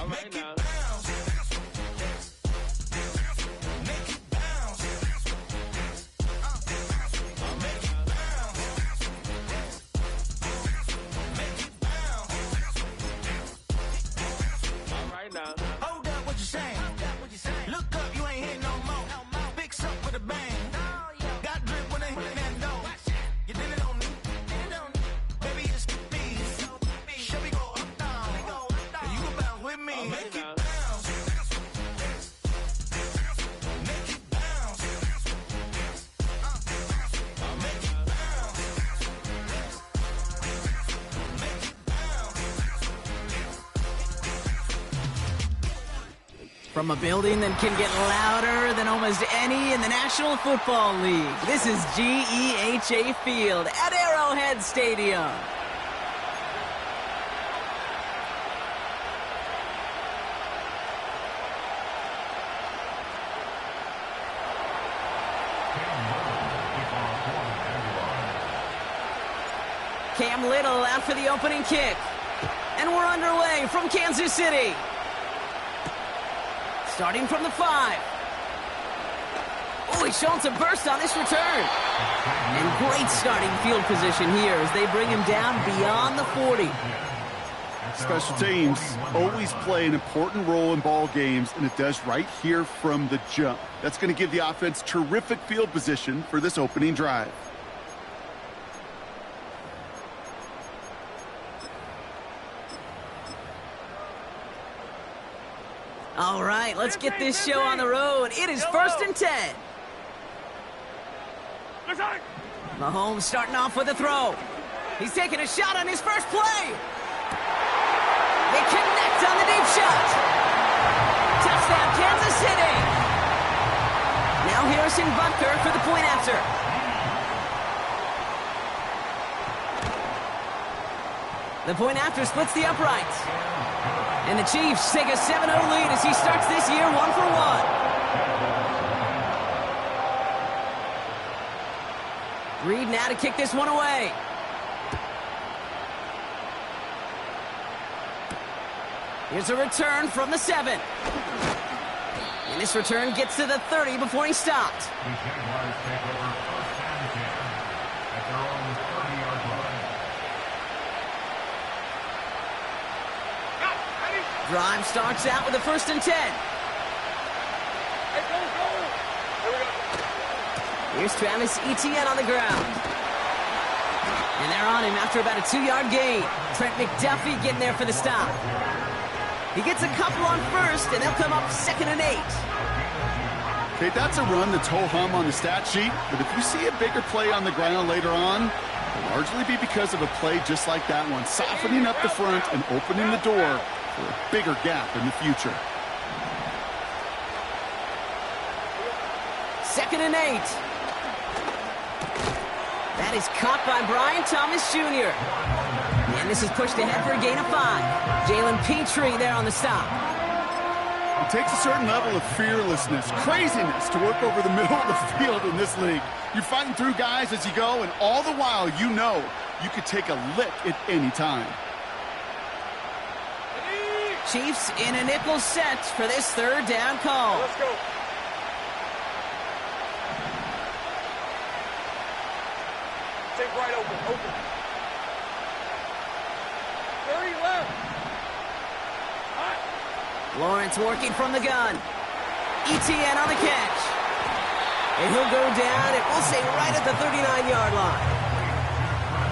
Make it bounce. Make it bounce. Make it bounce. Make it bounce. All right now. Hold up, what you saying? Look up, you ain't here no more. Fix up with a bang. Got drip when they hit that door. You did it on me. Baby, it's me. Should we go up, down? And you go bounce with me. Make it bounce. Make it bounce. Make it bounce. Make it bounce. From a building that can get louder than almost any in the National Football League, this is GEHA Field at Arrowhead Stadium. Cam Little out for the opening kick. And we're underway from Kansas City. Starting from the 5. Oh, he's showing some burst on this return. And great starting field position here as they bring him down beyond the 40. Special teams always play an important role in ball games, and it does right here from the jump. That's going to give the offense terrific field position for this opening drive. All right, let's get this show on the road. It is 1st and 10. Mahomes starting off with a throw. He's taking a shot on his first play. They connect on the deep shot. Touchdown, Kansas City. Now Harrison Butker for the point after. The point after splits the uprights. And the Chiefs take a 7-0 lead as he starts this year 1-for-1. Reed now to kick this one away. Here's a return from the 7. And this return gets to the 30 before he stopped. Drive starts out with a 1st and 10. Here's Travis Etienne on the ground. And they're on him after about a 2-yard gain. Trent McDuffie getting there for the stop. He gets a couple on 1st, and they'll come up 2nd and 8. Okay, that's a run that's ho-hum on the stat sheet, but if you see a bigger play on the ground later on, it'll largely be because of a play just like that one, softening up the front and opening the door for a bigger gap in the future. 2nd and 8. That is caught by Brian Thomas Jr. And this is pushed ahead for a gain of 5. Jalen Petrie there on the stop. It takes a certain level of fearlessness, craziness to work over the middle of the field in this league. You're fighting through guys as you go, and all the while you know you could take a lick at any time. Chiefs in a nickel set for this 3rd down call. Let's go. Take right open. 30 left. Lawrence working from the gun. Etienne on the catch. And he'll go down, and we'll say right at the 39-yard line.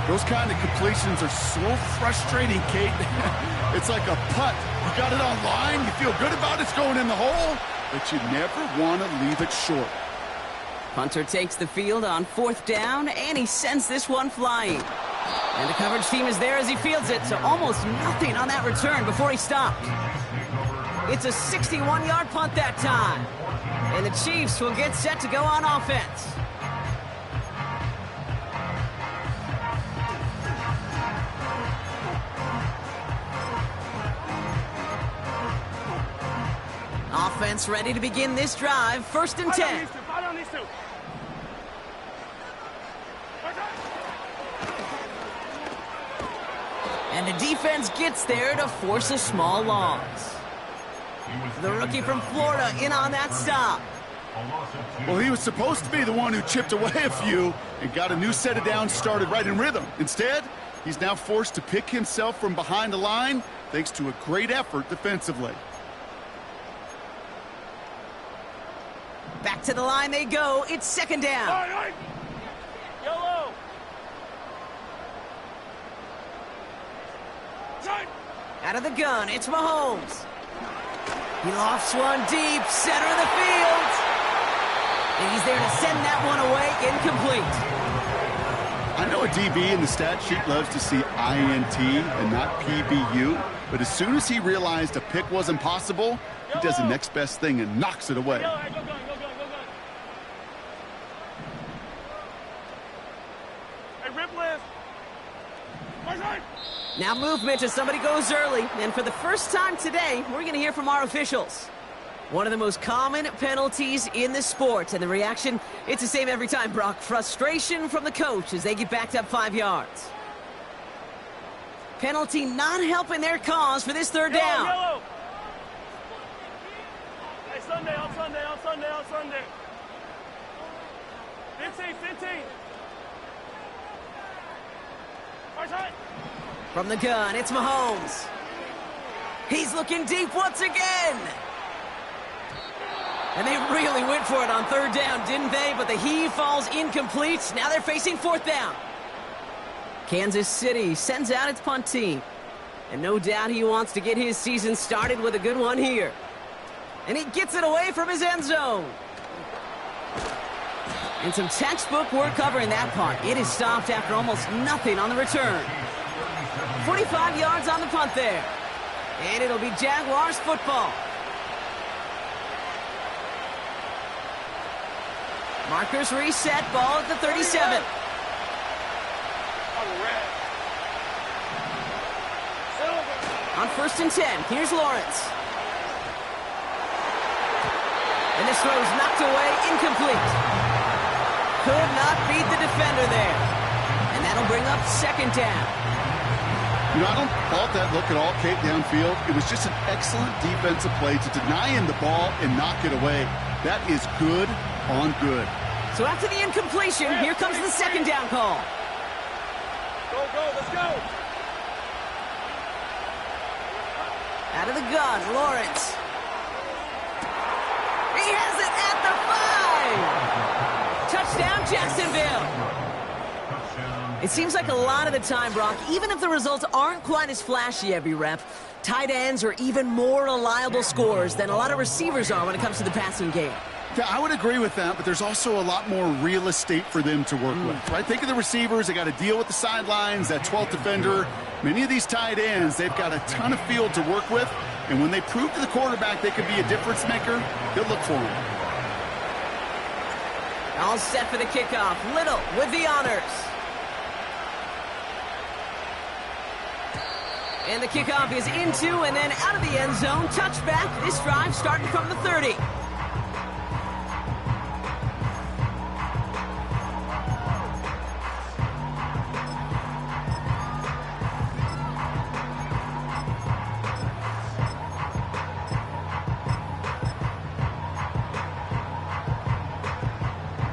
Those kind of completions are so frustrating, Kate. It's like a putt. You got it on line, you feel good about it's going in the hole, but you never want to leave it short. Punter takes the field on 4th down, and he sends this one flying. And the coverage team is there as he fields it, so almost nothing on that return before he stopped. It's a 61-yard punt that time. And the Chiefs will get set to go on offense. Offense ready to begin this drive. 1st and 10. And the defense gets there to force a small loss. The rookie from Florida in on that stop. Well, he was supposed to be the one who chipped away a few and got a new set of downs started right in rhythm. Instead, he's now forced to pick himself from behind the line thanks to a great effort defensively. Back to the line they go. It's second down. All right. Yellow. Time. Out of the gun, it's Mahomes. He lofts one deep, center of the field. And he's there to send that one away, incomplete. I know a DB in the stat sheet loves to see INT and not PBU, but as soon as he realized a pick wasn't possible, he does the next best thing and knocks it away. Yellow. Hey, go gun. Hey, rip left. Right. Now movement as somebody goes early. And for the first time today, we're going to hear from our officials. One of the most common penalties in the sport. And the reaction, it's the same every time, Brock. Frustration from the coach as they get backed up 5 yards. Penalty not helping their cause for this third down. Yellow. Hey, Sunday. 15. Right. From the gun, it's Mahomes. He's looking deep once again. And they really went for it on third down, didn't they? But the heave falls incomplete. Now they're facing fourth down. Kansas City sends out its punt team. And no doubt he wants to get his season started with a good one here. And he gets it away from his end zone. And some textbook work covering that punt. It is stopped after almost nothing on the return. 45 yards on the punt there. And it'll be Jaguars football. Markers reset, ball at the 37. On 1st and 10, here's Lawrence. And this throw is knocked away, incomplete. Could not beat the defender there. And that'll bring up second down. You know, I don't fault that look at all, Kate, downfield. It was just an excellent defensive play to deny him the ball and knock it away. That is good on good. So after the incompletion, here comes the second down call. Go, let's go. Out of the gun, Lawrence. He has it at the 5. Touchdown, Jacksonville. It seems like a lot of the time, Brock, even if the results aren't quite as flashy every rep, tight ends are even more reliable scorers than a lot of receivers are when it comes to the passing game. Yeah, I would agree with that, but there's also a lot more real estate for them to work with, right? Think of the receivers. They got to deal with the sidelines, that 12th defender. Many of these tight ends, they've got a ton of field to work with, and when they prove to the quarterback they could be a difference maker, he'll look for him. All set for the kickoff. Little with the honors. And the kickoff is into and then out of the end zone. Touchback. This drive starting from the 30.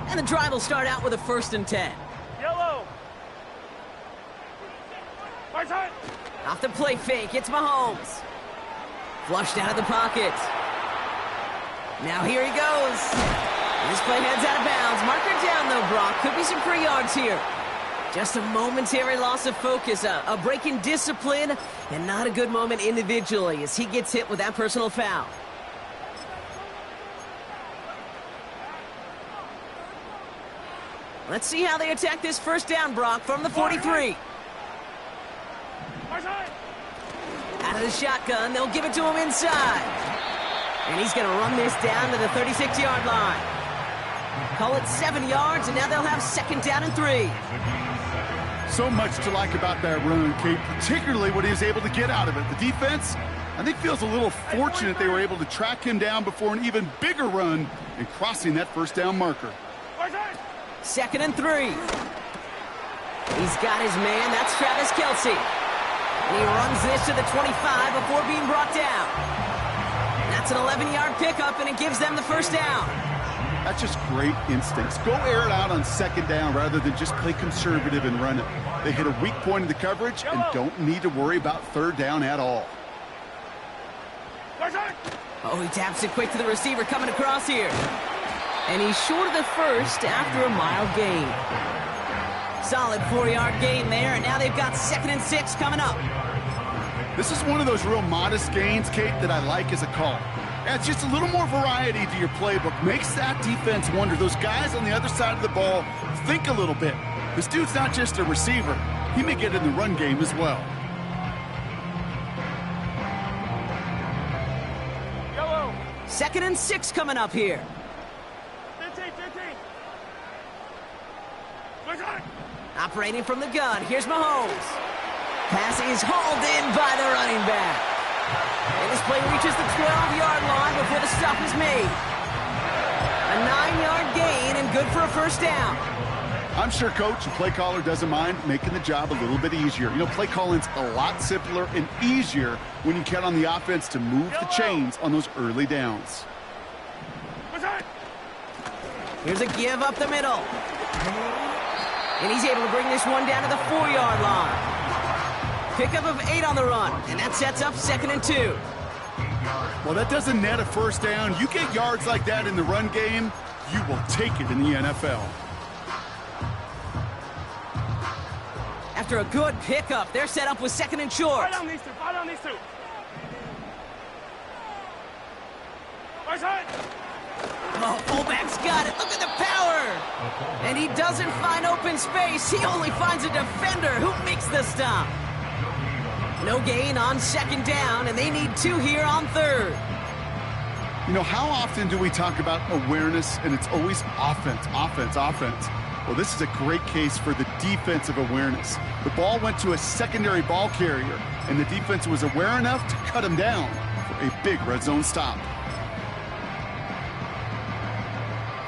And the drive will start out with a 1st and 10. Yellow. Right side. Off the play fake, it's Mahomes. Flushed out of the pocket. Now here he goes. This play heads out of bounds. Marker down though, Brock. Could be some free yards here. Just a momentary loss of focus, a break in discipline, and not a good moment individually as he gets hit with that personal foul. Let's see how they attack this first down, Brock, from the 43. Out of the shotgun, they'll give it to him inside. And he's going to run this down to the 36-yard line. Call it 7 yards, and now they'll have 2nd down and 3. So much to like about that run, Kate, particularly what he was able to get out of it. The defense, I think, feels a little fortunate they were able to track him down before an even bigger run and crossing that first down marker. 2nd and 3. He's got his man. That's Travis Kelce. And he runs this to the 25 before being brought down. That's an 11-yard pickup, and it gives them the first down. That's just great instincts. Go air it out on second down rather than just play conservative and run it. They hit a weak point in the coverage and don't need to worry about third down at all. Oh, he taps it quick to the receiver coming across here. And he's short of the first after a mile gain. Solid 4-yard gain there, and now they've got 2nd and 6 coming up. This is one of those real modest gains, Kate, that I like as a call. Adds just a little more variety to your playbook. Makes that defense wonder. Those guys on the other side of the ball think a little bit. This dude's not just a receiver. He may get in the run game as well. Yellow. 2nd and 6 coming up here. 15. Operating from the gun, here's Mahomes. Pass is hauled in by the running back. And this play reaches the 12-yard line before the stop is made. A 9-yard gain and good for a first down. I'm sure Coach, the play caller, doesn't mind making the job a little bit easier. You know, play calling's a lot simpler and easier when you count on the offense to move the chains on those early downs. Here's a give up the middle. And he's able to bring this one down to the 4-yard line. Pickup of 8 on the run, and that sets up 2nd and 2. Well, that doesn't net a first down. You get yards like that in the run game, you will take it in the NFL. After a good pickup, they're set up with 2nd and short. Fight on these two. Right side. Oh, fullback's got it. Look at the power. And he doesn't find open space. He only finds a defender who makes the stop. No gain on 2nd down, and they need 2 here on 3rd. You know, how often do we talk about awareness, and it's always offense. Well, this is a great case for the defensive awareness. The ball went to a secondary ball carrier, and the defense was aware enough to cut him down for a big red zone stop.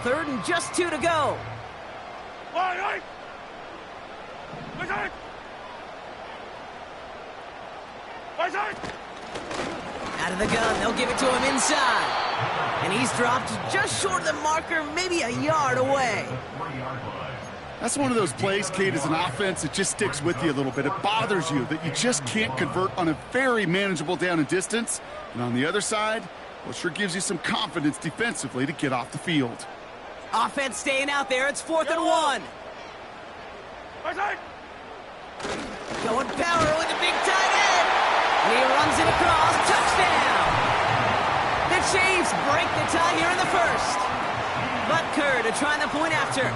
3rd and just 2 to go. Right. Out of the gun, they'll give it to him inside. And he's dropped just short of the marker, maybe a yard away. That's one of those plays, Kate, as an offense, it just sticks with you a little bit. It bothers you that you just can't convert on a very manageable down and distance. And on the other side, well, it sure gives you some confidence defensively to get off the field. Offense staying out there. It's 4th and 1. Right side. Going power with a big tight end. And he runs it across. Touchdown. The Chiefs break the tie here in the first. But Kerr to try the point after.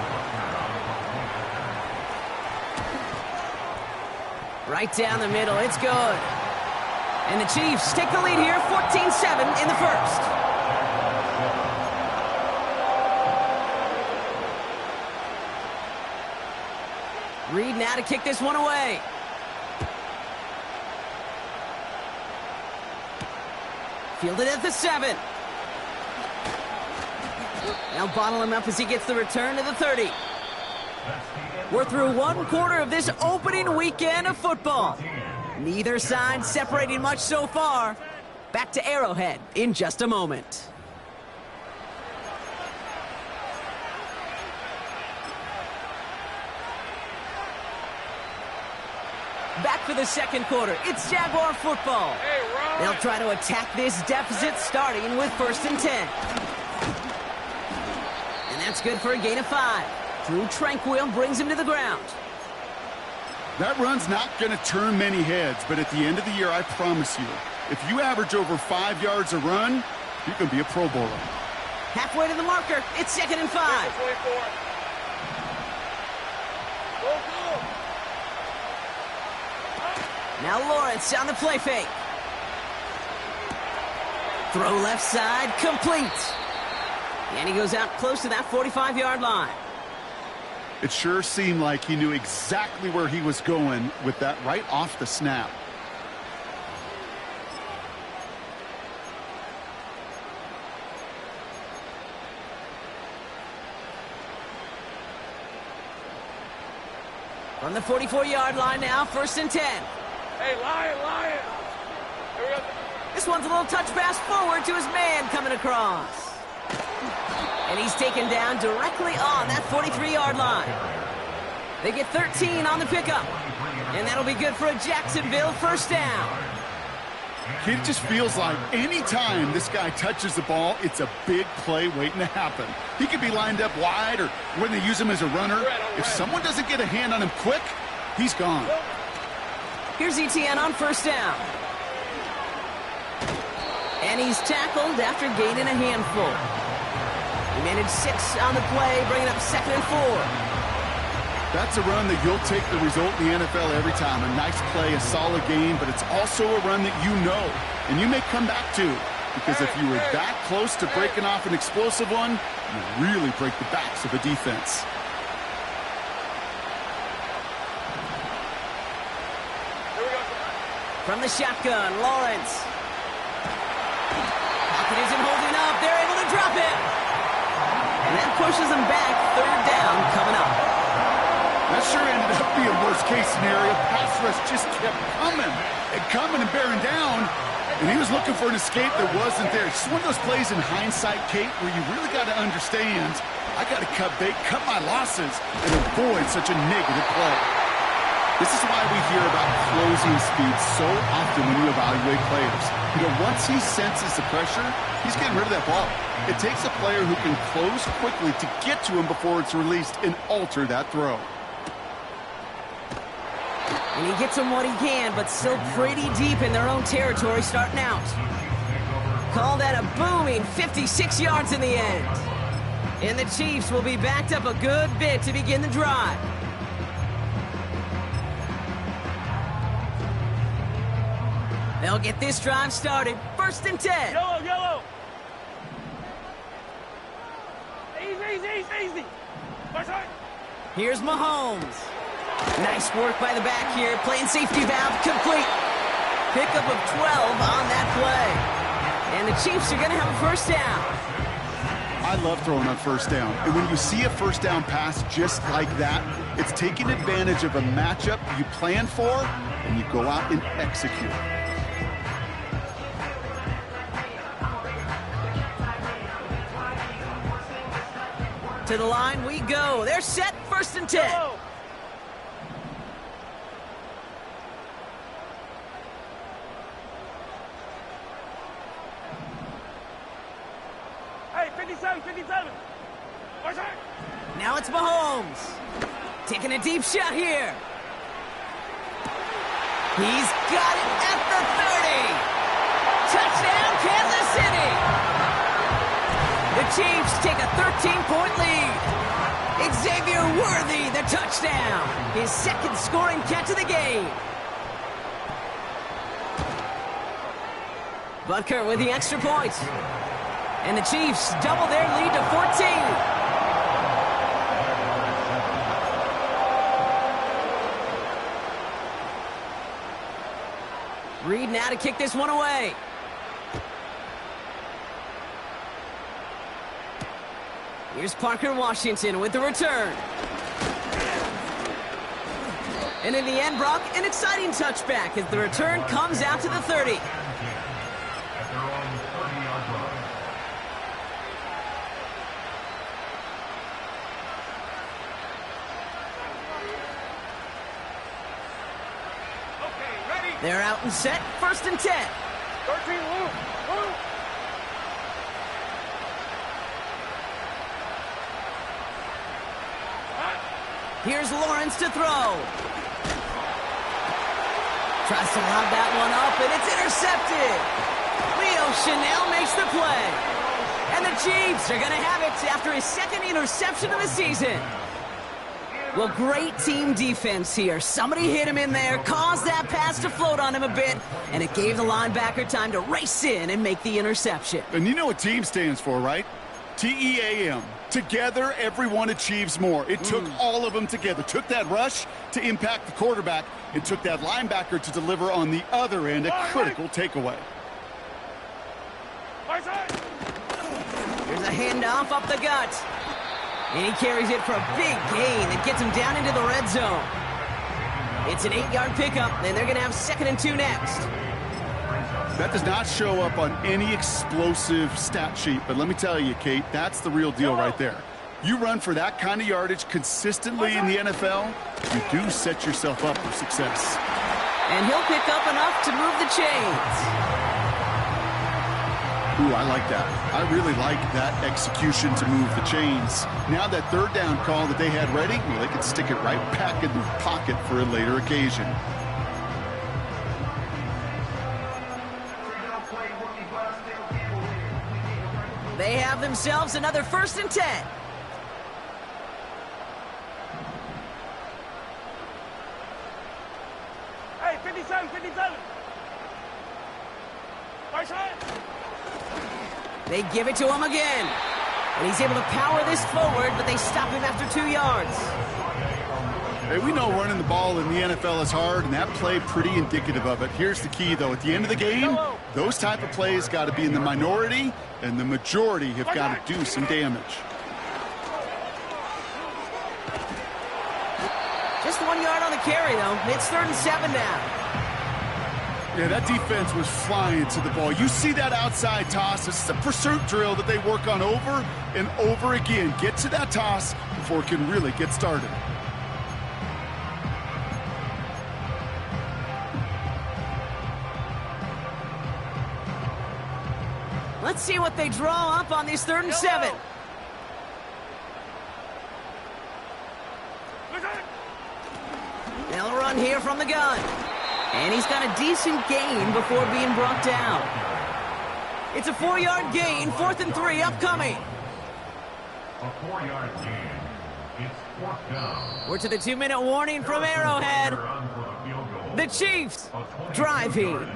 Right down the middle. It's good. And the Chiefs take the lead here, 14-7 in the first. Reed now to kick this one away. Fielded at the 7. Now bottle him up as he gets the return to the 30. We're through 1 quarter of this opening weekend of football. Neither side separating much so far. Back to Arrowhead in just a moment. Back for the second quarter. It's Jaguar football. They'll try to attack this deficit starting with 1st and 10. And that's good for a gain of 5. Drew Tranquil brings him to the ground. That run's not going to turn many heads, but at the end of the year, I promise you, if you average over 5 yards a run, you're going to be a Pro Bowler. Halfway to the marker. It's 2nd and 5. 24. Now Lawrence on the play fake. Throw left side, complete. And he goes out close to that 45-yard line. It sure seemed like he knew exactly where he was going with that right off the snap. From the 44-yard line now, 1st and 10. Hey, Lion. Here we go. This one's a little touch pass forward to his man coming across. And he's taken down directly on that 43-yard line. They get 13 on the pickup. And that'll be good for a Jacksonville first down. It just feels like any time this guy touches the ball, it's a big play waiting to happen. He could be lined up wide, or when they use him as a runner. If someone doesn't get a hand on him quick, he's gone. Here's ETN on first down. And he's tackled after gaining a handful. He managed 6 on the play, bringing up 2nd and 4. That's a run that you'll take the result in the NFL every time. A nice play, a solid game, but it's also a run that you know, and you may come back to. Because if you were that close to breaking off an explosive one, you really break the backs of a defense. From the shotgun, Lawrence. Pocket isn't holding up. They're able to drop it. And that pushes them back. 3rd down coming up. That sure ended up being worst-case scenario. Pass rush just kept coming and bearing down, and he was looking for an escape that wasn't there. It's just one of those plays in hindsight, Kate, where you really got to understand, I got to cut bait, cut my losses, and avoid such a negative play. This is why we hear about closing speed so often when you evaluate players. You know, once he senses the pressure, he's getting rid of that ball. It takes a player who can close quickly to get to him before it's released and alter that throw. And he gets them what he can, but still pretty deep in their own territory starting out. Call that a booming 56 yards in the end. And the Chiefs will be backed up a good bit to begin the drive. They'll get this drive started. 1st and 10. Yellow, yellow. Easy. My side. Here's Mahomes. Nice work by the back here. Playing safety valve complete. Pickup of 12 on that play. And the Chiefs are going to have a first down. I love throwing on first down. And when you see a first down pass just like that, it's taking advantage of a matchup you plan for, and you go out and execute. To the line we go. They're set. 1st and 10. Yellow. Hey, 57. My side. Now it's Mahomes. Taking a deep shot here. He's got it at the 30. Touchdown, Kansas City. The Chiefs take a 13-point lead. Xavier Worthy, the touchdown. His 2nd scoring catch of the game. Butker with the extra point. And the Chiefs double their lead to 14. Reed now to kick this one away. Here's Parker Washington with the return. And in the end, Brock, an exciting touchback as the return comes out to the 30. They're out and set. 1st and 10. 13, move. Here's Lawrence to throw. Tries to lob that one up, and it's intercepted. Leo Chanel makes the play. And the Chiefs are going to have it after his 2nd interception of the season. Well, great team defense here. Somebody hit him in there, caused that pass to float on him a bit, and it gave the linebacker time to race in and make the interception. And you know what team stands for, right? T-E-A-M. Together, everyone achieves more. It took all of them together. Took that rush to impact the quarterback. It took that linebacker to deliver on the other end, a critical takeaway. Here's a handoff up the gut. And he carries it for a big gain that gets him down into the red zone. It's an 8-yard pickup, and they're going to have 2nd and 2 next. That does not show up on any explosive stat sheet, but let me tell you, Kate, that's the real deal right there. You run for that kind of yardage consistently in the NFL, you do set yourself up for success. And he'll pick up enough to move the chains. Ooh, I like that. I really like that execution to move the chains. Now that third down call that they had ready, well, they can stick it right back in the pocket for a later occasion. They have themselves another 1st and 10. Hey, 57, 57. Right side. They give it to him again. And he's able to power this forward, but they stop him after 2 yards. Hey, we know running the ball in the NFL is hard, and that play pretty indicative of it. Here's the key, though. At the end of the game, those type of plays got to be in the minority, and the majority have got to do some damage. Just 1 yard on the carry, though. It's 3rd and 7 now. Yeah, that defense was flying to the ball. You see that outside toss. This is a pursuit drill that they work on over and over again. Get to that toss before it can really get started. Let's see what they draw up on this 3rd and 7. They'll run here from the gun. And he's got a decent gain before being brought down. It's a 4-yard gain, 4th and 3 upcoming. A 4-yard gain. It's 4th down. We're to the 2-minute warning from Arrowhead. The Chiefs driving.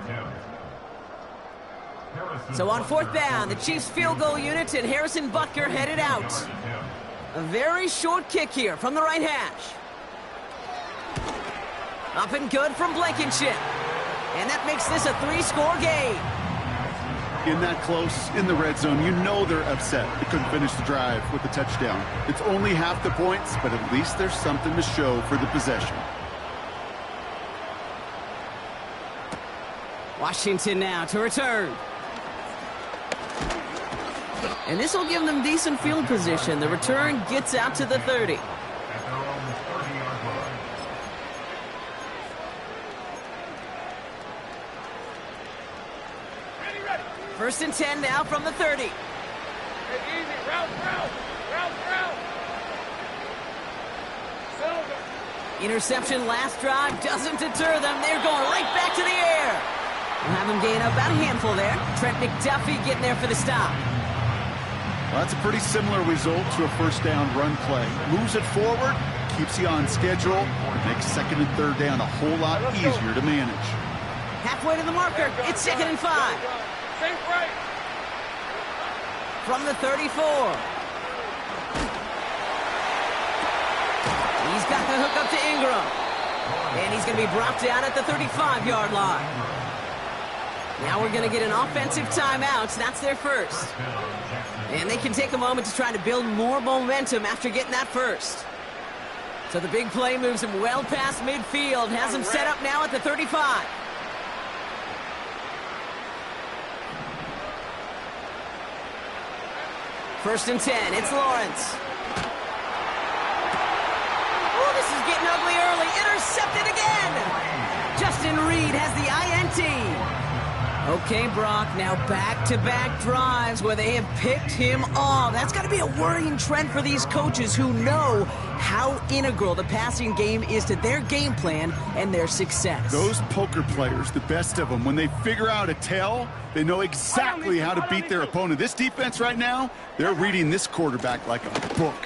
So on 4th down, the Chiefs field goal unit and Harrison Butker headed out. A very short kick here from the right hash. Up and good from Blankenship. And that makes this a 3-score game. In that close, in the red zone, you know they're upset. They couldn't finish the drive with the touchdown. It's only half the points, but at least there's something to show for the possession. Washington now to return. And this will give them decent field position. The return gets out to the 30. First and 10 now from the 30. Hey, easy. Route. Silver. Interception last drive doesn't deter them. They're going right back to the air. We'll have them gain about a handful there. Trent McDuffie getting there for the stop. Well, that's a pretty similar result to a 1st down run play. Moves it forward, keeps you on schedule, makes 2nd and 3rd down a whole lot easier to manage. Halfway to the marker, it's 2nd and 5. Safe right. From the 34. He's got the hook up to Ingram. And he's going to be brought down at the 35-yard line. Now we're going to get an offensive timeout. That's their first. And they can take a moment to try to build more momentum after getting that first. So the big play moves him well past midfield. Has him set up now at the 35. First and 10, it's Lawrence. Oh, this is getting ugly early. Intercepted again. Justin Reed has the INT. Okay, Brock, now back-to-back drives where they have picked him off. That's got to be a worrying trend for these coaches who know how integral the passing game is to their game plan and their success. Those poker players, the best of them, when they figure out a tell, they know exactly how to beat their opponent. This defense right now, they're reading this quarterback like a book.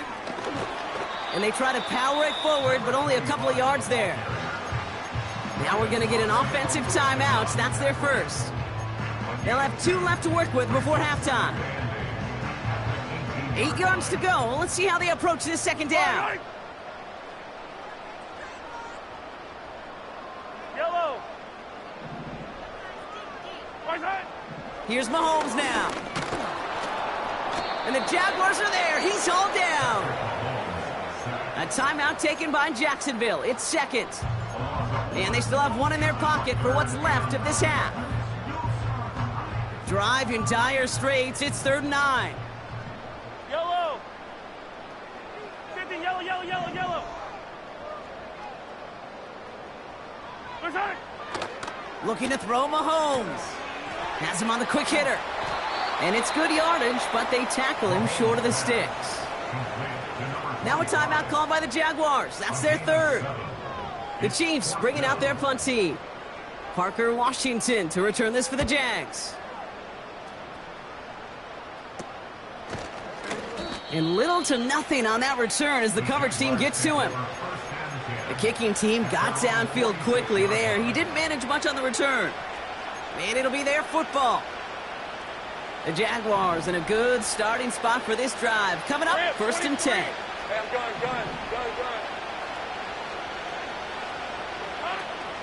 And they try to power it forward, but only a couple of yards there. Now we're going to get an offensive timeout. That's their first. They'll have 2 left to work with before halftime. 8 yards to go. Let's see how they approach this 2nd down. Yellow. Right side. Here's Mahomes now. And the Jaguars are there. He's hauled down. A timeout taken by Jacksonville. It's 2nd. And they still have 1 in their pocket for what's left of this half. Drive in dire straits. It's 3rd and 9. Yellow. 50, yellow, yellow, yellow, yellow. Where's that? Looking to throw Mahomes. Has him on the quick hitter. And it's good yardage, but they tackle him short of the sticks. Now a timeout called by the Jaguars. That's their 3rd. The Chiefs bringing out their punt team. Parker Washington to return this for the Jags. And little to nothing on that return as the coverage team gets to him. The kicking team got downfield quickly there. He didn't manage much on the return. And it'll be their football. The Jaguars in a good starting spot for this drive. Coming up, 1st and 10. Hey, I'm gun.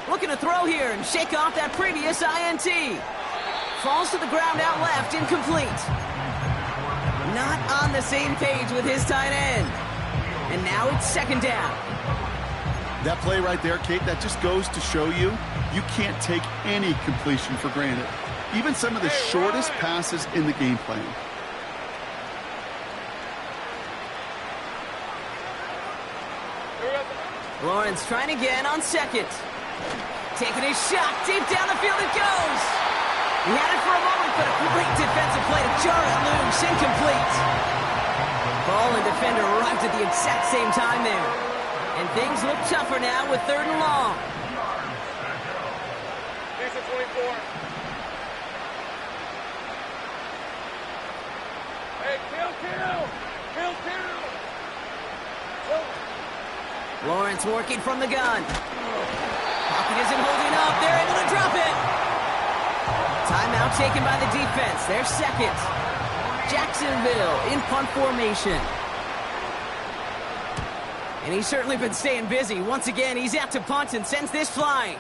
Looking to throw here and shake off that previous INT. Falls to the ground out left, incomplete. Not on the same page with his tight end. And now it's 2nd down. That play right there, Kate, that just goes to show you can't take any completion for granted. Even some of the shortest passes in the game plan. Lawrence trying again on 2nd. Taking his shot. Deep down the field it goes. He had it for a moment, but a great defensive play to jar it loose. Incomplete. Ball and defender arrived at the exact same time there. And things look tougher now with 3rd and long. Here's the 24. Hey, kill. Lawrence working from the gun. Pocket isn't holding up. They're able to drop it. Timeout taken by the defense. Their 2nd. Jacksonville in punt formation. And he's certainly been staying busy. Once again, he's out to punt and sends this flying.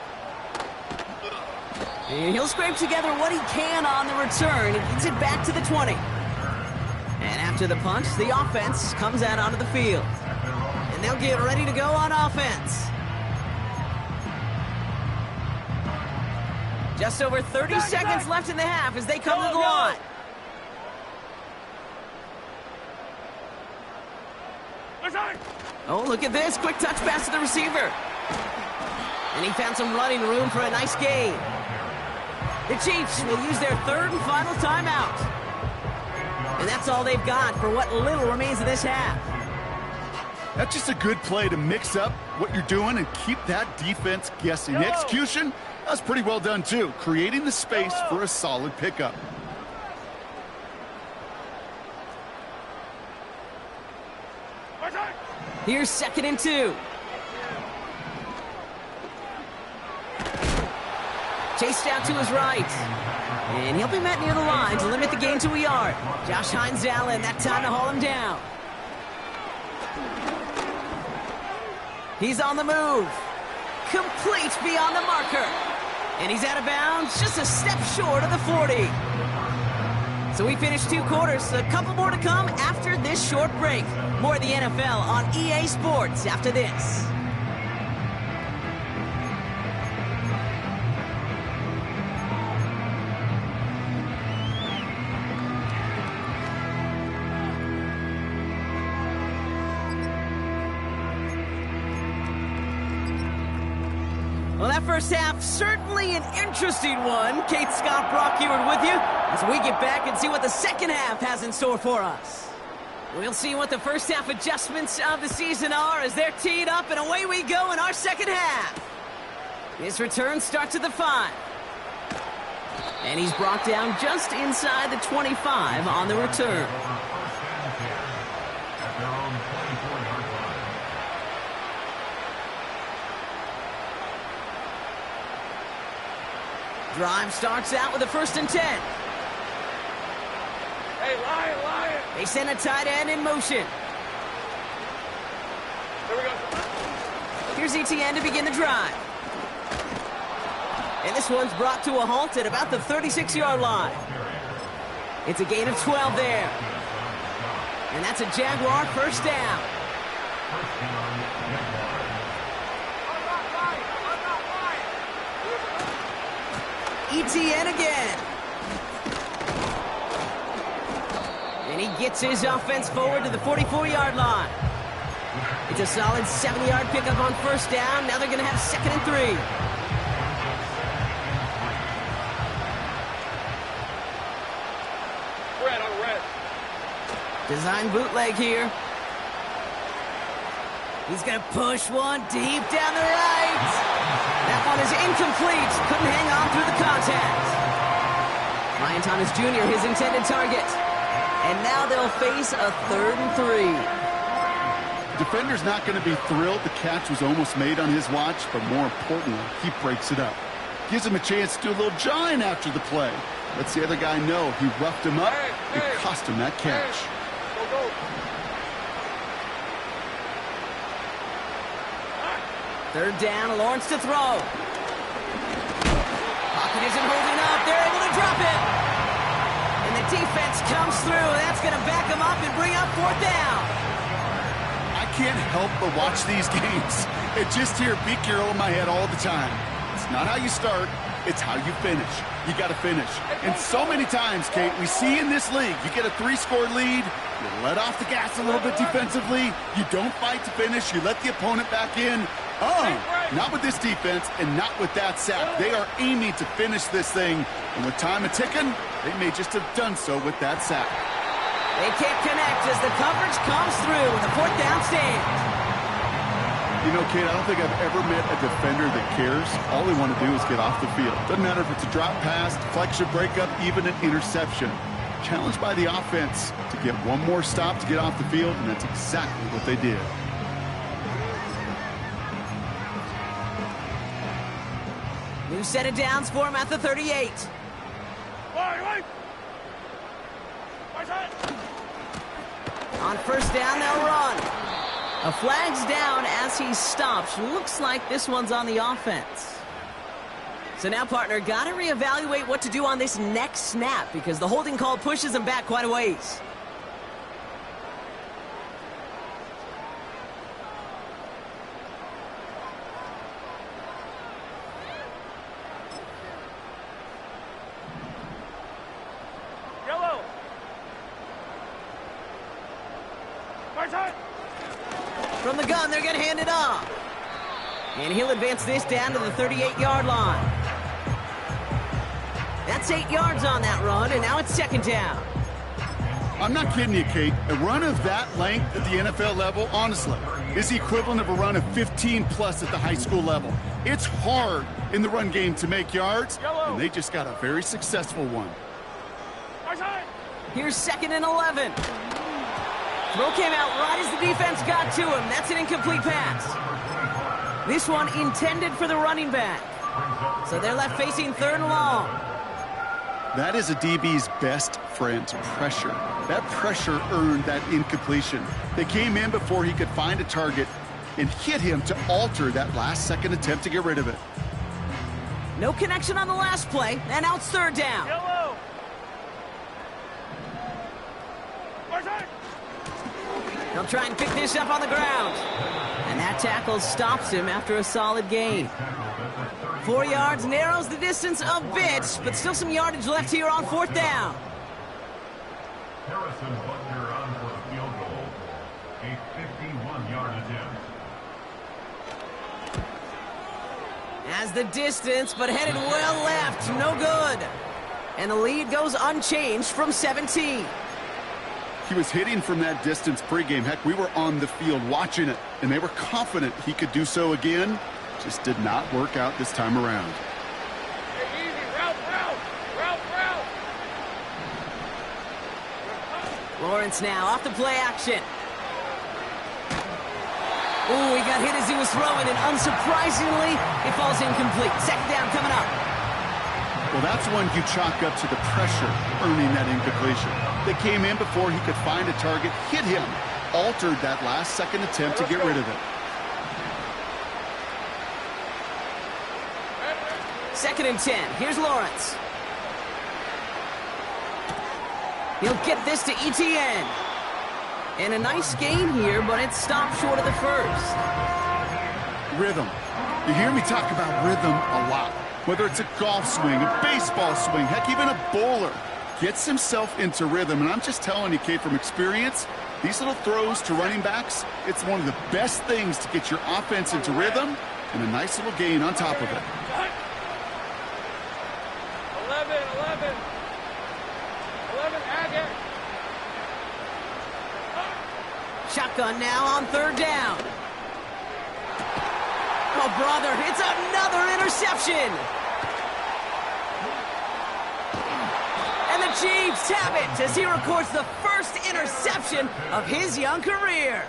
And he'll scrape together what he can on the return and gets it back to the 20. And after the punt, the offense comes out onto the field. And they'll get ready to go on offense. Just over 30 seconds left in the half as they come to the line. Oh, look at this. Quick touch pass to the receiver. And he found some running room for a nice gain. The Chiefs will use their 3rd and final timeout. And that's all they've got for what little remains of this half. That's just a good play to mix up what you're doing and keep that defense guessing. The execution, that's pretty well done too, creating the space for a solid pickup. Here's 2nd and 2. Chased out to his right. And he'll be met near the line to limit the gain to a yard. Josh Hines-Allen, that time to haul him down. He's on the move. Complete beyond the marker. And he's out of bounds, just a step short of the 40. So we finished 2 quarters. A couple more to come after this short break. More of the NFL on EA Sports after this. Well, that first half, certainly an interesting one. Kate Scott, Brock Ewart with you as we get back and see what the second half has in store for us. We'll see what the first half adjustments of the season are as they're teed up, and away we go in our second half. This return starts at the 5. And he's brought down just inside the 25 on the return. Drive starts out with a 1st and 10. Hey, Lion! They send a tight end in motion. Here we go. Here's ETN to begin the drive. And this one's brought to a halt at about the 36-yard line. It's a gain of 12 there. And that's a Jaguar 1st down. ETN again. And he gets his offense forward to the 44-yard line. It's a solid 70-yard pickup on first down. Now they're going to have 2nd and 3. Red on red. Design bootleg here. He's going to push one deep down the right. That one is incomplete. Couldn't hang on through the contact. Ryan Thomas Jr., his intended target. And now they'll face a 3rd and 3. The defender's not going to be thrilled the catch was almost made on his watch, but more importantly, he breaks it up. Gives him a chance to do a little jawing after the play. Lets the other guy know he roughed him up and cost him that catch. Go, go. 3rd down, Lawrence to throw. Pocket isn't holding up. They're able to drop it. And the defense comes through. That's going to back them up and bring up 4th down. I can't help but watch these games. It just hear Pete Carroll in my head all the time. It's not how you start, it's how you finish. You got to finish. And so many times, Kate, we see in this league, you get a 3-score lead, you let off the gas a little bit defensively, you don't fight to finish, you let the opponent back in. Not with this defense and not with that sack. They are aiming to finish this thing. And with time a-ticking, they may just have done so with that sack. They can't connect as the coverage comes through. The 4th down stands. You know, Kate, I don't think I've ever met a defender that cares. All they want to do is get off the field. Doesn't matter if it's a drop pass, deflection, breakup, even an interception. Challenged by the offense to get one more stop to get off the field, and that's exactly what they did. New set of downs for him at the 38. On first down, they'll run. A flag's down as he stops. Looks like this one's on the offense. So now, partner, got to reevaluate what to do on this next snap because the holding call pushes him back quite a ways. Yellow. From the gun, they're going to hand it off. And he'll advance this down to the 38-yard line. That's 8 yards on that run, and now it's 2nd down. I'm not kidding you, Kate. A run of that length at the NFL level, honestly, is the equivalent of a run of 15-plus at the high school level. It's hard in the run game to make yards, and they just got a very successful one. Here's 2nd and 11. Throw came out right as the defense got to him. That's an incomplete pass. This one intended for the running back. So they're left facing 3rd and long. That is a DB's best friend, pressure. That pressure earned that incompletion. They came in before he could find a target and hit him to alter that last-second attempt to get rid of it. No connection on the last play, and now it's 3rd down. Yellow. They'll try and pick this up on the ground. And that tackle stops him after a solid gain. 4 yards, narrows the distance a bit, but still some yardage left here on 4th down. Harrison Butler on for the field goal. A 51-yard attempt. Has the distance, but headed well left. No good. And the lead goes unchanged from 17. He was hitting from that distance pregame. Heck, we were on the field watching it, and they were confident he could do so again. Just did not work out this time around. Hey, easy. Route. Lawrence now off the play action. Ooh, he got hit as he was throwing, and unsurprisingly, it falls incomplete. 2nd down coming up. Well, that's one you chalk up to the pressure earning that incompletion. They came in before he could find a target, hit him, altered that last-second attempt to get rid of it. 2nd and 10. Here's Lawrence. He'll get this to ETN. And a nice gain here, but it stopped short of the first. Rhythm. You hear me talk about rhythm a lot. Whether it's a golf swing, a baseball swing, heck, even a bowler. gets himself into rhythm. And I'm just telling you, Kate, from experience, these little throws to running backs, it's one of the best things to get your offense into rhythm and a nice little gain on top of it. 11, Agate. Shotgun now on third down. Oh, brother, it's another interception. And the Chiefs have it as he records the first interception of his young career.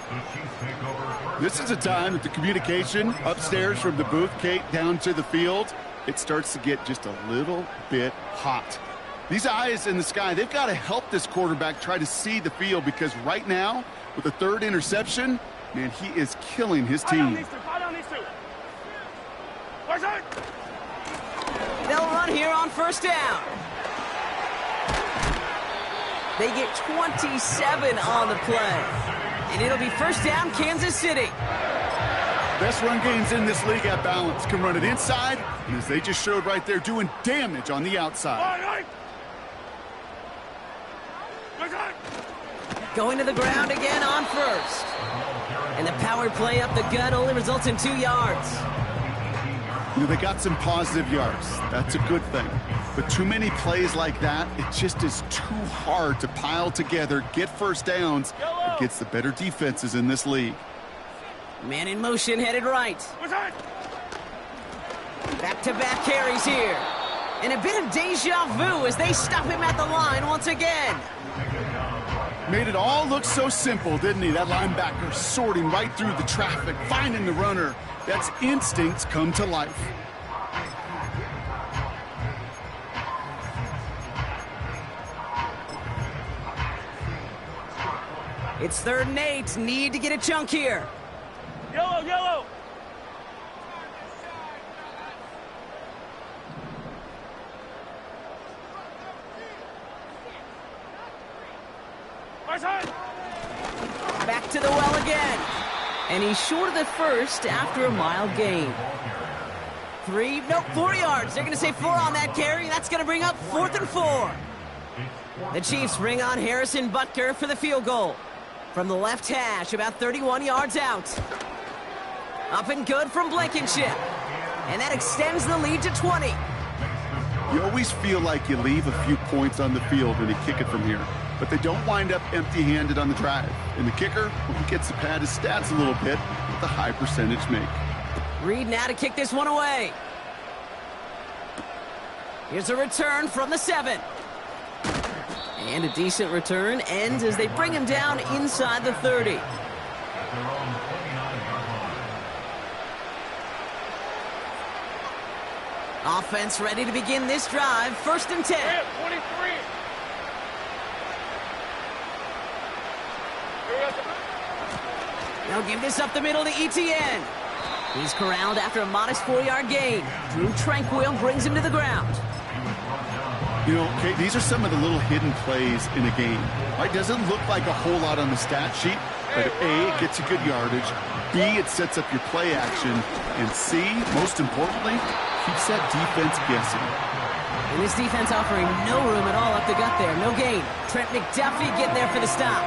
This is a time that the communication upstairs from the booth, Kate, down to the field, it starts to get just a little bit hot. These eyes in the sky, they've got to help this quarterback try to see the field, because right now, with the third interception, man, he is killing his team. They'll run here on first down. They get 27 on the play. And it'll be first down, Kansas City. Best run games in this league at balance. Can run it inside, and as they just showed right there, doing damage on the outside. Going to the ground again on first. And the power play up the gut only results in 2 yards. You know, they got some positive yards. That's a good thing. But too many plays like that, it just is too hard to pile together, get first downs against the better defenses in this league. Man in motion, headed right. Back-to-back carries here. And a bit of deja vu as they stop him at the line once again. Made it all look so simple, didn't he? That linebacker sorting right through the traffic, finding the runner. That's instincts come to life. It's 3rd and 8. Need to get a chunk here. Yellow. Back to the well again. And he's short of the first after a mile gain. 4 yards. They're going to say 4 on that carry. That's going to bring up 4th and 4. The Chiefs bring on Harrison Butker for the field goal. From the left hash, about 31 yards out. Up and good from Blankenship. And that extends the lead to 20. You always feel like you leave a few points on the field when you kick it from here. But they don't wind up empty-handed on the drive. And the kicker, well, he gets to pad his stats a little bit with a high percentage make. Reed now to kick this one away. Here's a return from the 7. And a decent return ends as they bring him down inside the 30. Offense ready to begin this drive. 1st and 10. 23. They'll give this up the middle to ETN. He's corralled after a modest 4-yard gain. Drew Tranquil brings him to the ground. You know, Kate, these are some of the little hidden plays in a game. Right? Doesn't look like a whole lot on the stat sheet, but A, it gets you good yardage. B, it sets up your play action. And C, most importantly, keeps that defense guessing. And this defense offering no room at all up the gut there. No gain. Trent McDuffie getting there for the stop.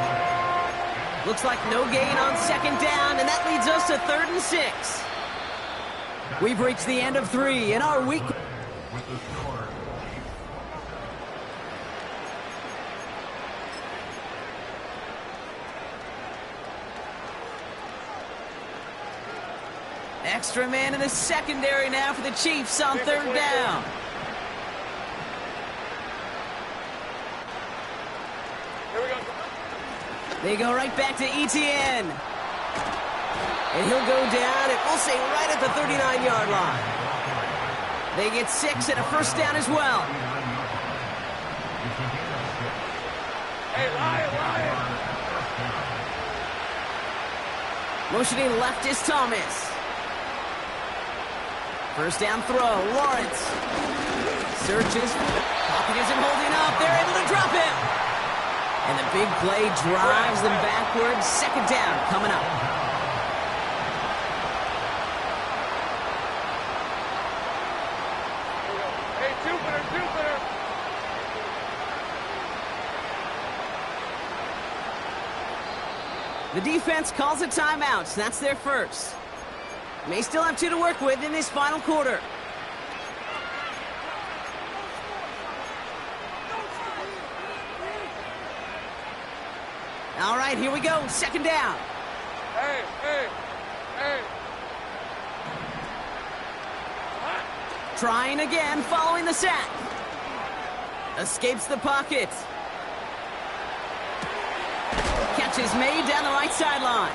Looks like no gain on 2nd down, and that leads us to 3rd and 6. We've reached the end of 3 in our week. Extra man in the secondary now for the Chiefs on 3rd down. Here we go. They go right back to ETN. And he'll go down, and we'll say right at the 39-yard line. They get 6 and a first down as well. Hey, Ryan. Motioning left is Thomas. First down throw, Lawrence. Searches, pocket isn't holding up. They're able to drop him. And the big play drives them backwards. 2nd down coming up. Hey, Jupiter. The defense calls a timeout, so that's their first. May still have 2 to work with in this final quarter. All right, here we go. Second down. Hey, hey, hey. Trying again, following the sack. Escapes the pocket. Catch is made down the right sideline.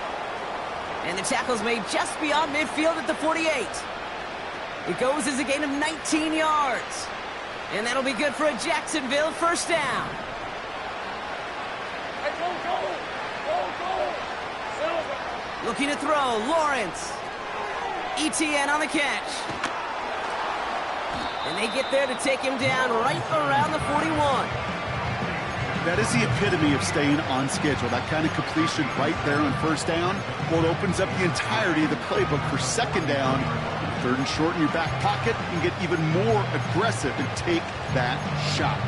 And the tackle's made just beyond midfield at the 48. It goes as a gain of 19 yards. And that'll be good for a Jacksonville first down. Hey, go. Silver. Looking to throw, Lawrence. ETN on the catch. And they get there to take him down right around the 41. That is the epitome of staying on schedule. That kind of completion right there on first down. Well, it opens up the entirety of the playbook for second down. Third and short in your back pocket. You can get even more aggressive and take that shot.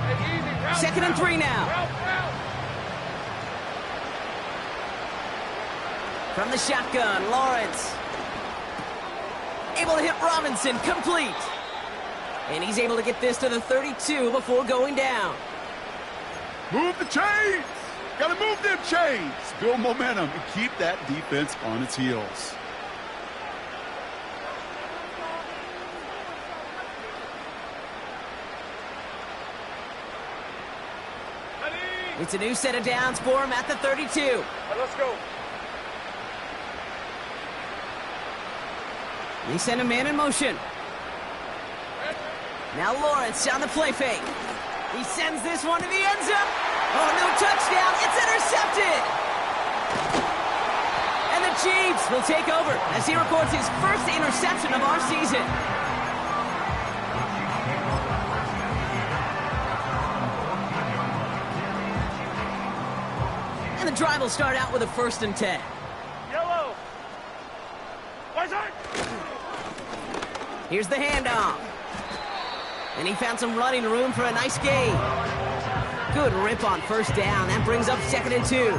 Hey, easy. Route, Second and 3 now. Route. From the shotgun, Lawrence. Able to hit Robinson, complete. And he's able to get this to the 32 before going down. Move the chains! Gotta move them chains! Build momentum and keep that defense on its heels. It's a new set of downs for him at the 32. Hey, let's go. They send a man in motion. Now Lawrence on the play fake. He sends this one to the end zone. Oh, no touchdown. It's intercepted. And the Chiefs will take over as he records his first interception of our season. And the drive will start out with a 1st and 10. Yellow. Right side. Here's the handoff. And he found some running room for a nice gain. Good rip on first down. That brings up 2nd and 2.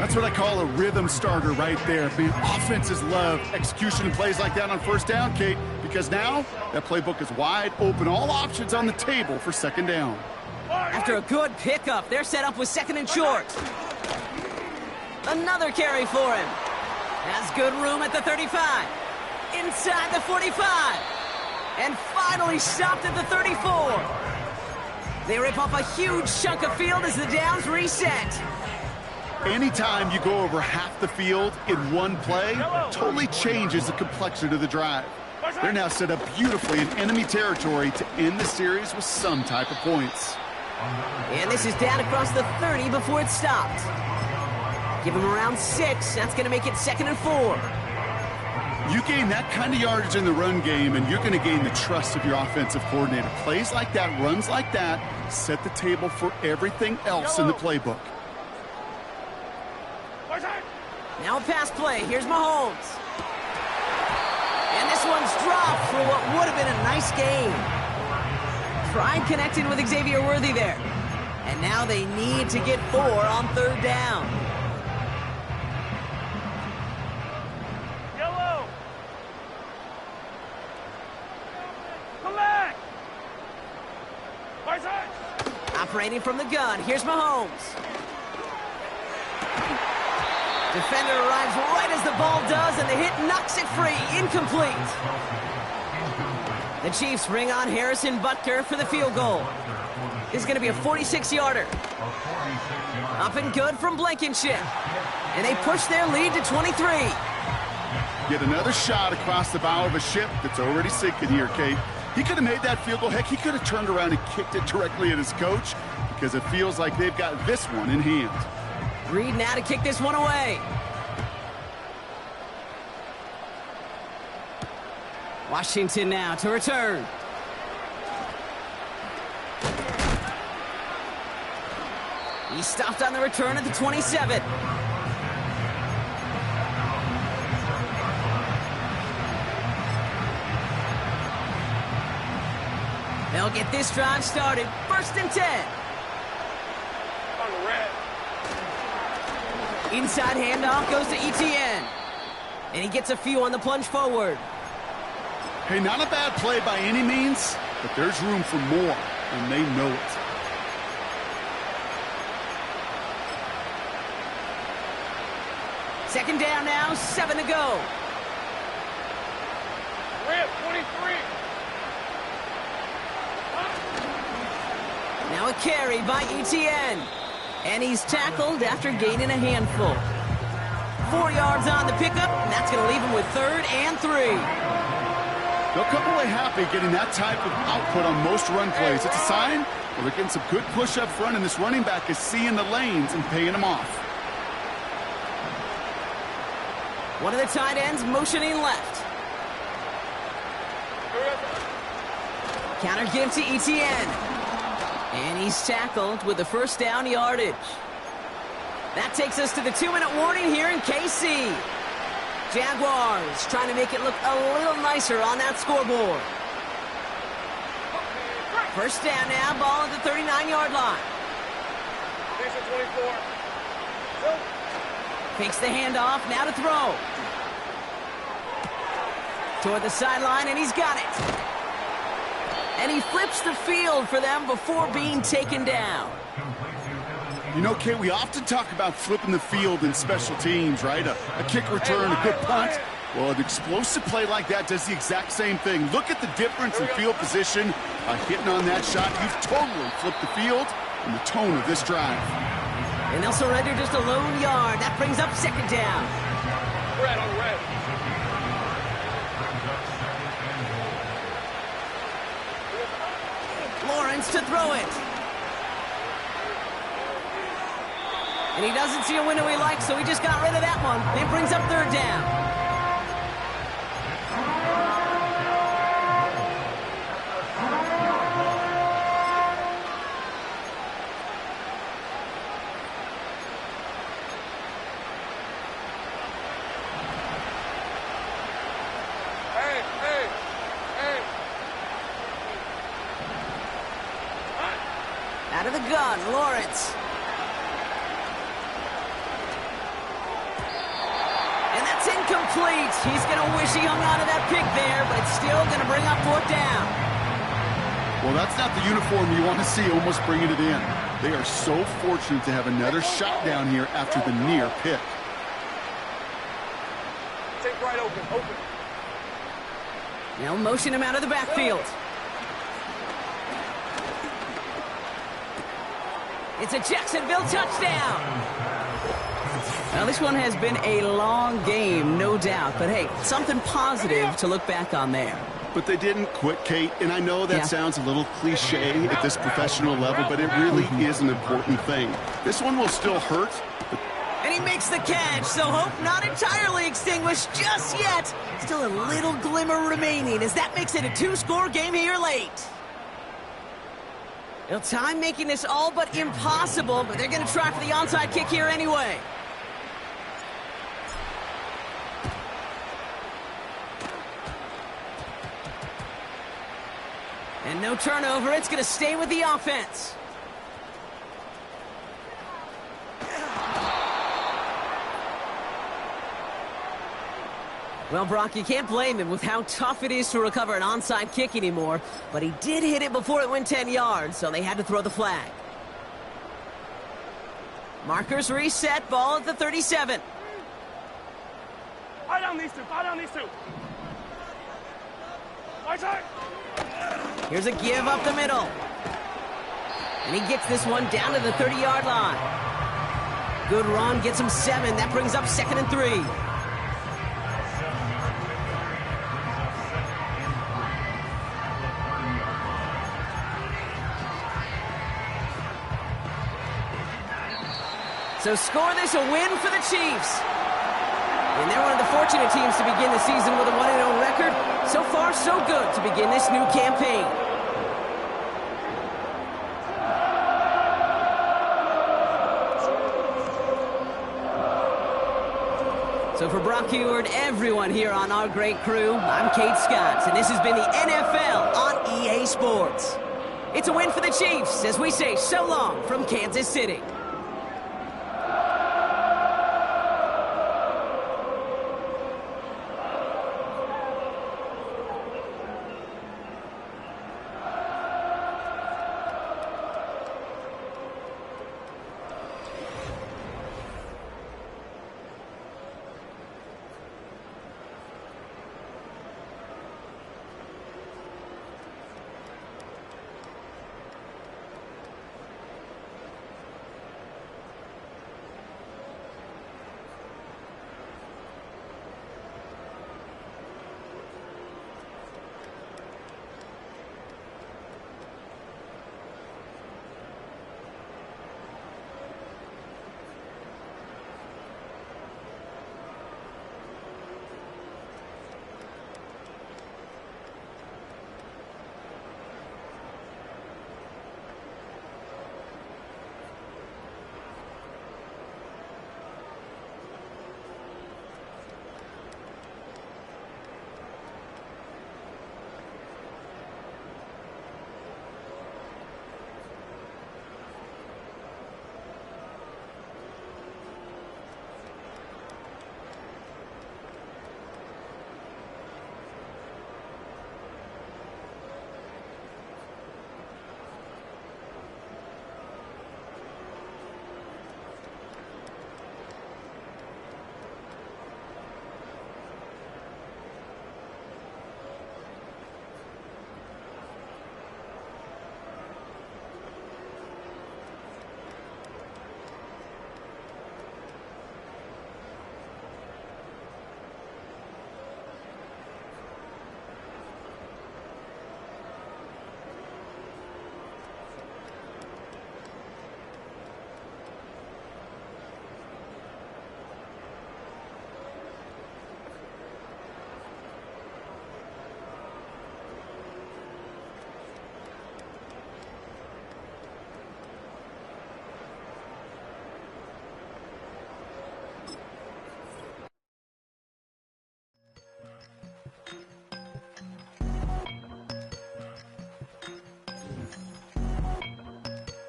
That's what I call a rhythm starter right there. Man, offenses love execution plays like that on first down, Kate, because now that playbook is wide open. All options on the table for second down. After a good pickup, they're set up with 2nd and short. Another carry for him. Has good room at the 35. Inside the 45. And finally stopped at the 34. They rip off a huge chunk of field as the downs reset. Anytime you go over half the field in one play, totally changes the complexion of the drive. They're now set up beautifully in enemy territory to end the series with some type of points. And this is down across the 30 before it stopped. Give him around 6. That's going to make it 2nd and 4. You gain that kind of yardage in the run game, and you're going to gain the trust of your offensive coordinator. Plays like that, runs like that, set the table for everything else in the playbook. Now a pass play. Here's Mahomes. And this one's dropped for what would have been a nice game. Tried connecting with Xavier Worthy there. And now they need to get 4 on 3rd down. Yellow. Come back. Right side. Operating from the gun. Here's Mahomes. Defender arrives right as the ball does, and the hit knocks it free. Incomplete. The Chiefs bring on Harrison Butker for the field goal. This is going to be a 46-yarder. Up and good from Blankenship. And they push their lead to 23. Get another shot across the bow of a ship that's already sinking here, Kate. He could have made that field goal. Heck, he could have turned around and kicked it directly at his coach because it feels like they've got this one in hand. Reed now to kick this one away. Washington now to return. He stopped on the return at the 27. They'll get this drive started. 1st and 10. On the red. Inside handoff goes to Etienne. And he gets a few on the plunge forward. Hey, not a bad play by any means, but there's room for more, and they know it. Second down now, 7 to go. Red, 23. Now a carry by Etienne. And he's tackled after gaining a handful. 4 yards on the pickup, and that's going to leave him with 3rd and 3. They'll come away happy getting that type of output on most run plays. It's a sign well, they're getting some good push up front, and this running back is seeing the lanes and paying them off. One of the tight ends motioning left. Counter give to Etienne. And he's tackled with the 1st down yardage. That takes us to the 2-minute warning here in KC. Jaguars trying to make it look a little nicer on that scoreboard. 1st down now, ball at the 39-yard line. 24. Fakes the handoff, now to throw. Toward the sideline, and he's got it. And he flips the field for them before being taken down. You know, Kate, we often talk about flipping the field in special teams, right? A kick return, a good punt. Well, an explosive play like that does the exact same thing. Look at the difference in field position. By hitting on that shot, you've totally flipped the field and the tone of this drive. And they'll surrender just a lone yard. That brings up 2nd down. Red on red. Lawrence to throw it. And he doesn't see a window he likes, so he just got rid of that one. It brings up 3rd down. Out of the gun, Lawrence. And that's incomplete. He's going to wish he hung on to that pick there, but it's still going to bring up 4th down. Well, that's not the uniform you want to see almost bringing it in. They are so fortunate to have another shot down here after the near pick. Take right open. They'll motion him out of the backfield. It's a Jacksonville touchdown. Now, this one has been a long game, no doubt. But, hey, something positive to look back on there. But they didn't quit, Kate. And I know that sounds a little cliche at this professional level, but it really is an important thing. This one will still hurt. And he makes the catch, so hope not entirely extinguished just yet. Still a little glimmer remaining as that makes it a 2-score game here late. Well, time making this all but impossible, but they're going to try for the onside kick here anyway. And no turnover. It's going to stay with the offense. Well, Brock, you can't blame him with how tough it is to recover an onside kick anymore, but he did hit it before it went 10 yards, so they had to throw the flag. Markers reset, ball at the 37. Fire down these two. Right side. Here's a give up the middle. And he gets this one down to the 30-yard line. Good run, gets him 7. That brings up 2nd and 3. So score this a win for the Chiefs. And they're one of the fortunate teams to begin the season with a 1-0 record. So far, so good to begin this new campaign. So for Brock Heward, everyone here on our great crew, I'm Kate Scott, and this has been the NFL on EA Sports. It's a win for the Chiefs as we say so long from Kansas City.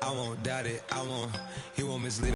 I won't doubt it, he won't mislead